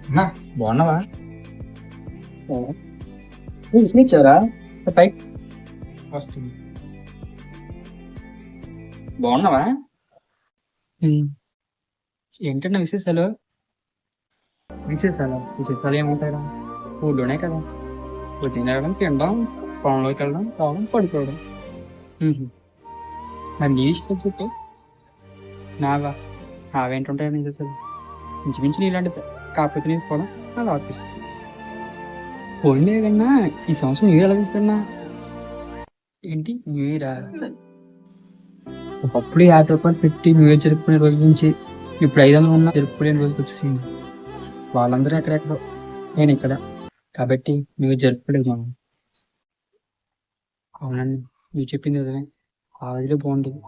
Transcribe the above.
అన్నా బాగున్నావా? ఇచ్చారా పైకి వస్తుంది. బాగున్నావా? ఏంటన్నా విశేషాలు? విశేషాలు ఏముంటాయిరా? ఊళ్ళోనే కదా, ఉదయం వెళ్ళడం, తినడం, పొలంలోకి వెళ్ళడం, రావడం, పడుకోవడం. ఉహు. మరి నీ విషయాలు చెప్పు. నావా? నావేంటుంటాయి విశేషాలు? ఇంచుమించు నీలాంటి సార్, కాకపోతే నేను కూడా అలా ఆఫీస్. పోయిందే కన్నా ఈ సంవత్సరం న్యూ ఇయర్ ఎలా తీసుకున్నా? ఏంటి న్యూ ఇయరా? ఒకప్పుడు 50 రూపాయలు పెట్టి న్యూ ఇయర్ జరుపుకునే రోజు నుంచి ఇప్పుడు 500 ఉన్న జరుపుకునే రోజుకి వచ్చేసింది. వాళ్ళందరూ ఎక్కడెక్కడో, నేను ఇక్కడ. కాబట్టి న్యూ ఇయర్ జరుపుకోలేదు మనం. అవునండి, నువ్వు చెప్పింది నిజమే. ఆ రోజులే బాగుండేది.